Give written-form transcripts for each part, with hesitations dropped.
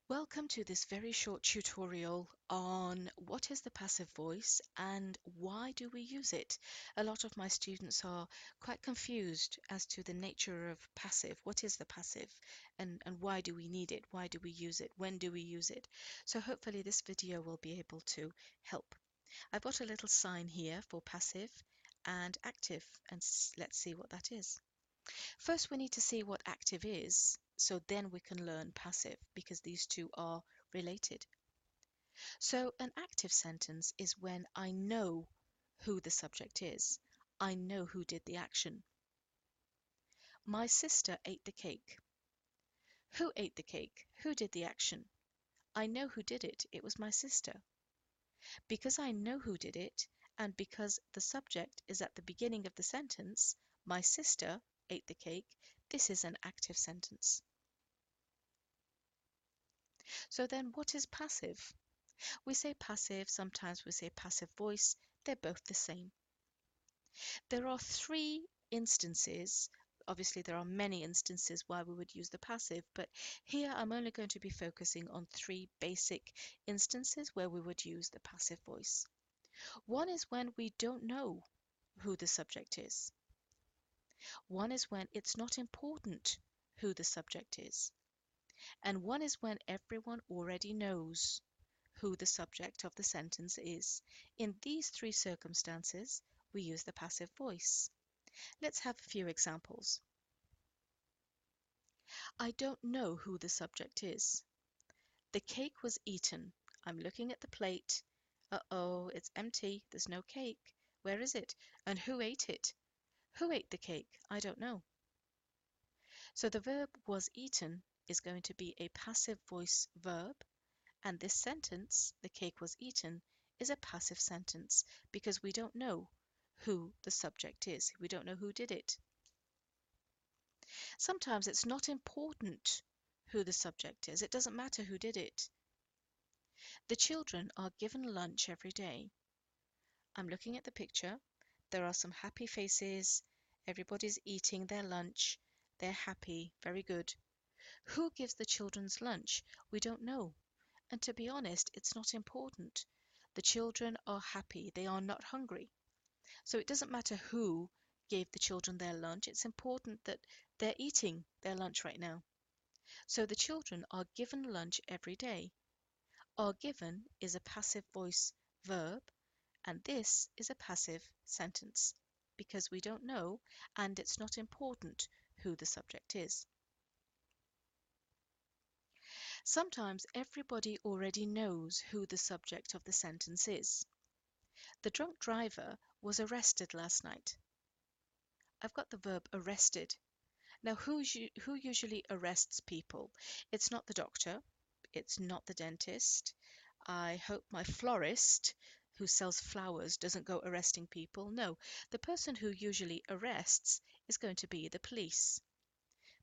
Welcome to this very short tutorial on what is the passive voice and why do we use it. A lot of my students are quite confused as to the nature of passive. What is the passive and why do we need it? Why do we use it? When do we use it? So hopefully this video will be able to help. I've got a little sign here for passive and active, and let's see what that is. First, we need to see what active is, so then we can learn passive because these two are related. So, an active sentence is when I know who the subject is. I know who did the action. My sister ate the cake. Who ate the cake? Who did the action? I know who did it. It was my sister. Because I know who did it, and because the subject is at the beginning of the sentence, my sister ate the cake, this is an active sentence. So then what is passive? We say passive, sometimes we say passive voice, they're both the same. There are three instances, obviously there are many instances why we would use the passive, but here I'm only going to be focusing on three basic instances where we would use the passive voice. One is when we don't know who the subject is. One is when it's not important who the subject is. And one is when everyone already knows who the subject of the sentence is. In these three circumstances, we use the passive voice. Let's have a few examples. I don't know who the subject is. The cake was eaten. I'm looking at the plate. Uh-oh, it's empty. There's no cake. Where is it? And who ate it? Who ate the cake? I don't know. So the verb was eaten is going to be a passive voice verb. And this sentence, the cake was eaten, is a passive sentence because we don't know who the subject is. We don't know who did it. Sometimes it's not important who the subject is. It doesn't matter who did it. The children are given lunch every day. I'm looking at the picture. There are some happy faces. Everybody's eating their lunch. They're happy. Very good. Who gives the children's lunch? We don't know. And to be honest, it's not important. The children are happy. They are not hungry. So it doesn't matter who gave the children their lunch. It's important that they're eating their lunch right now. So the children are given lunch every day. Are given is a passive voice verb, and this is a passive sentence because we don't know and it's not important who the subject is. Sometimes everybody already knows who the subject of the sentence is. The drunk driver was arrested last night. I've got the verb arrested. Now, who usually arrests people? It's not the doctor. It's not the dentist. I hope my florist who sells flowers doesn't go arresting people. No, the person who usually arrests is going to be the police.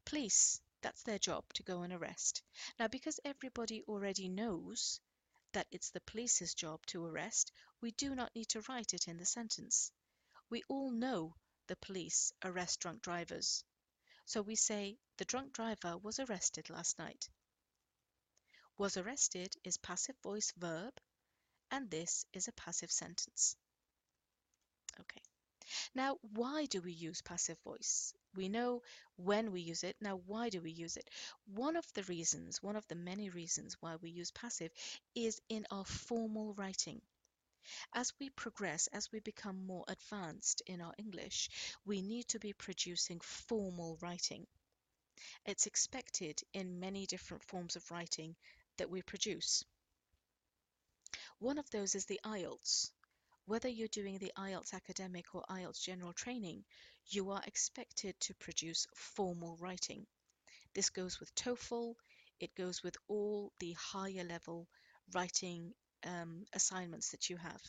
Police, that's their job to go and arrest. Now, because everybody already knows that it's the police's job to arrest, we do not need to write it in the sentence. We all know the police arrest drunk drivers. So we say the drunk driver was arrested last night. Was arrested is passive voice verb, and this is a passive sentence. Okay. Now, why do we use passive voice? We know when we use it. Now, why do we use it? One of the reasons, one of the many reasons why we use passive is in our formal writing. As we progress, as we become more advanced in our English, we need to be producing formal writing. It's expected in many different forms of writing that we produce. One of those is the IELTS. Whether you're doing the IELTS academic or IELTS general training, you are expected to produce formal writing. This goes with TOEFL, it goes with all the higher level writing assignments that you have.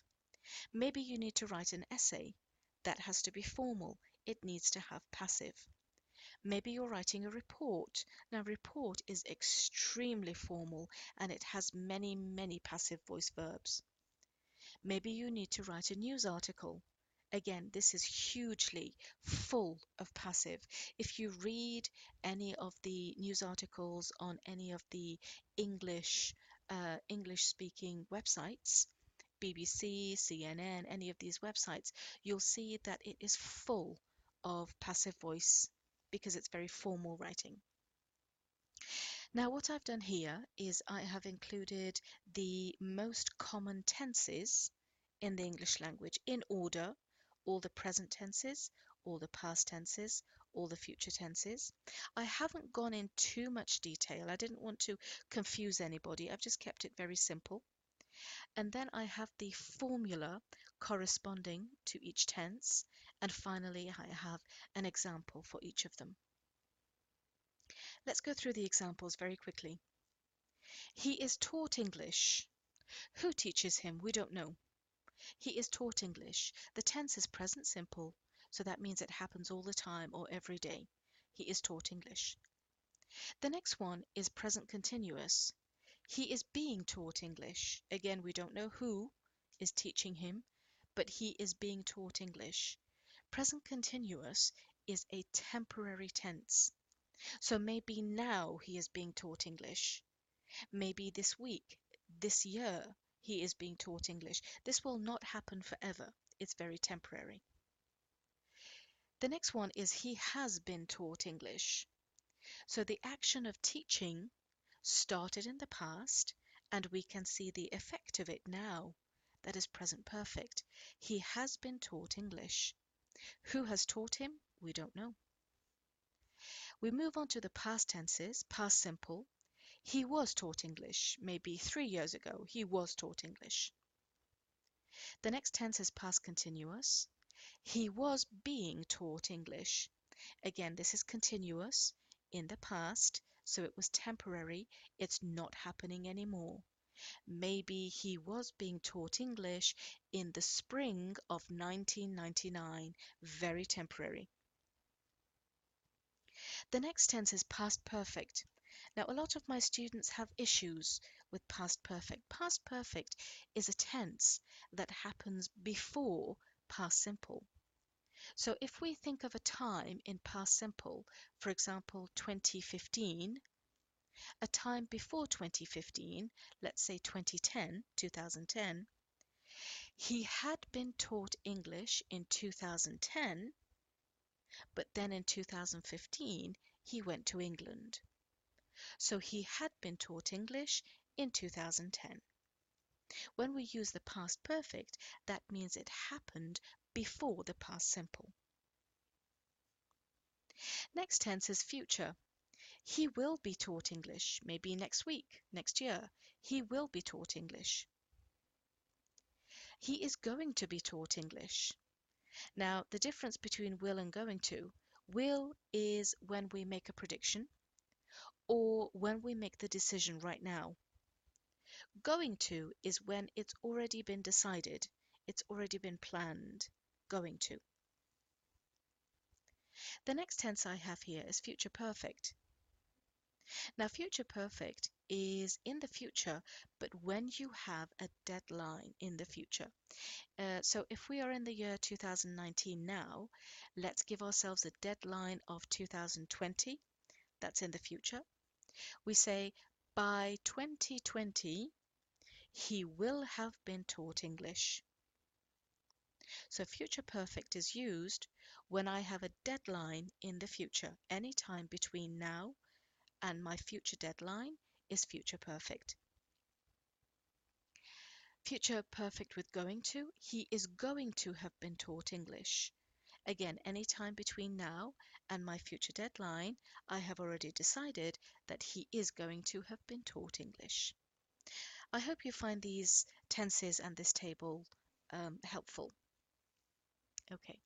Maybe you need to write an essay. That has to be formal. It needs to have passive. Maybe you're writing a report. Now, report is extremely formal and it has many passive voice verbs. Maybe you need to write a news article. Again, this is hugely full of passive. If you read any of the news articles on any of the English English speaking websites, BBC, CNN, any of these websites, you'll see that it is full of passive voice because it's very formal writing. Now, what I've done here is I have included the most common tenses in the English language in order, all the present tenses, all the past tenses, all the future tenses. I haven't gone in too much detail. I didn't want to confuse anybody. I've just kept it very simple. And then I have the formula corresponding to each tense. And finally, I have an example for each of them. Let's go through the examples very quickly. He is taught English. Who teaches him? We don't know. He is taught English. The tense is present simple, so that means it happens all the time or every day. He is taught English. The next one is present continuous. He is being taught English. Again, we don't know who is teaching him, but he is being taught English. Present continuous is a temporary tense. So maybe now he is being taught English. Maybe this week, this year, he is being taught English. This will not happen forever. It's very temporary. The next one is he has been taught English. So the action of teaching started in the past, and we can see the effect of it now. That is present perfect. He has been taught English. Who has taught him? We don't know. We move on to the past tenses, past simple. He was taught English. Maybe 3 years ago, he was taught English. The next tense is past continuous. He was being taught English. Again, this is continuous in the past, so it was temporary. It's not happening anymore. Maybe he was being taught English in the spring of 1999. Very temporary. The next tense is past perfect. Now, a lot of my students have issues with past perfect. Past perfect is a tense that happens before past simple. So if we think of a time in past simple, for example, 2015, a time before 2015, let's say 2010, he had been taught English in 2010, but then in 2015, he went to England. So he had been taught English in 2010. When we use the past perfect, that means it happened before the past simple. Next tense is future. He will be taught English, maybe next week, next year. He will be taught English. He is going to be taught English. Now, the difference between will and going to, will is when we make a prediction or when we make the decision right now. Going to is when it's already been decided, it's already been planned. Going to. The next tense I have here is future perfect. Now, future perfect is in the future, but when you have a deadline in the future. So if we are in the year 2019 now, let's give ourselves a deadline of 2020. That's in the future. We say by 2020, he will have been taught English. So future perfect is used when I have a deadline in the future. Any time between now and my future deadline is future perfect. Future perfect with going to, he is going to have been taught English. Again, any time between now and my future deadline, I have already decided that he is going to have been taught English. I hope you find these tenses and this table helpful. Okay.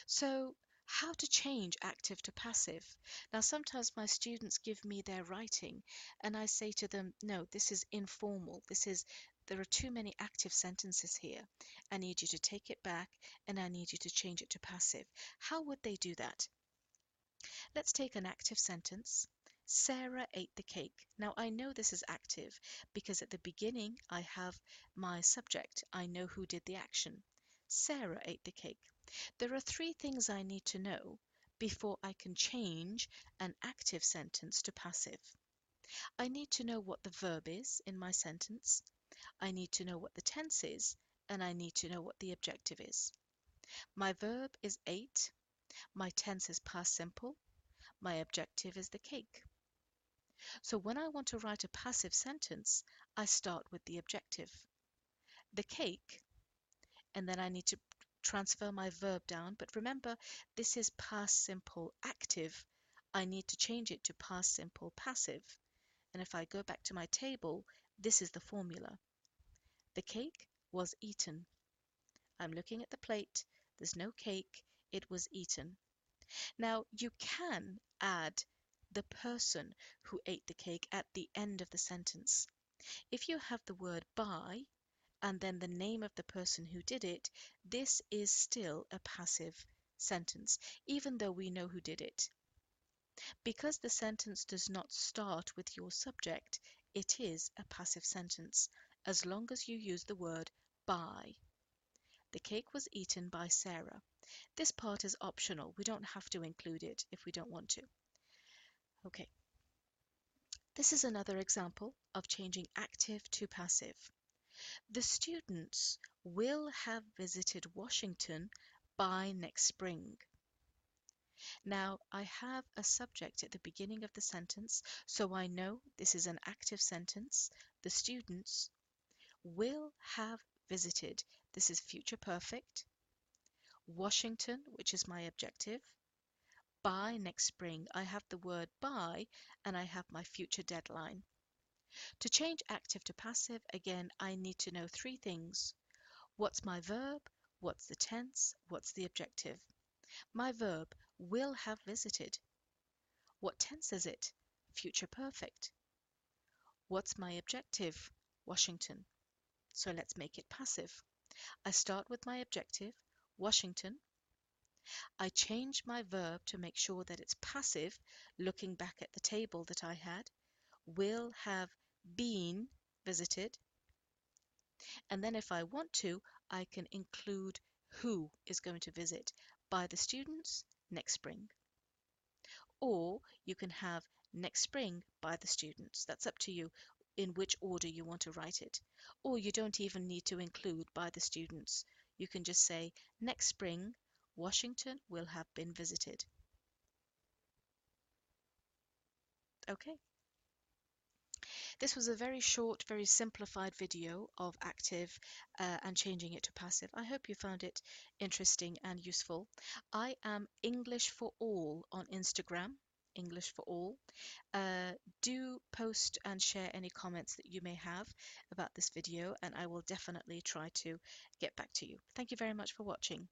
So, how to change active to passive? Now, sometimes my students give me their writing and I say to them, no, this is informal. There are too many active sentences here. I need you to take it back and I need you to change it to passive. How would they do that? Let's take an active sentence. Sarah ate the cake. Now, I know this is active because at the beginning I have my subject. I know who did the action. Sarah ate the cake. There are three things I need to know before I can change an active sentence to passive. I need to know what the verb is in my sentence, I need to know what the tense is, and I need to know what the objective is. My verb is ate, my tense is past simple, my objective is the cake. So when I want to write a passive sentence, I start with the objective, the cake, and then I need to transfer my verb down. But remember, this is past simple active. I need to change it to past simple passive. And if I go back to my table, this is the formula. The cake was eaten. I'm looking at the plate. There's no cake. It was eaten. Now, you can add the person who ate the cake at the end of the sentence. If you have the word by and then the name of the person who did it, this is still a passive sentence, even though we know who did it. Because the sentence does not start with your subject, it is a passive sentence, as long as you use the word by. The cake was eaten by Sarah. This part is optional. We don't have to include it if we don't want to. Okay, this is another example of changing active to passive. The students will have visited Washington by next spring. Now, I have a subject at the beginning of the sentence, so I know this is an active sentence. The students will have visited. This is future perfect. Washington, which is my objective. By next spring, I have the word by and I have my future deadline. To change active to passive, again, I need to know three things. What's my verb? What's the tense? What's the objective? My verb will have visited. What tense is it? Future perfect. What's my objective? Washington. So let's make it passive. I start with my objective, Washington. I change my verb to make sure that it's passive, looking back at the table that I had. Will have been visited. And then if I want to, I can include who is going to visit by the students next spring. Or you can have next spring by the students. That's up to you in which order you want to write it. Or you don't even need to include by the students. You can just say next spring, Washington will have been visited. Okay. This was a very short, very simplified video of active and changing it to passive. I hope you found it interesting and useful. I am English for All on Instagram, English for All. Do post and share any comments that you may have about this video, and I will definitely try to get back to you. Thank you very much for watching.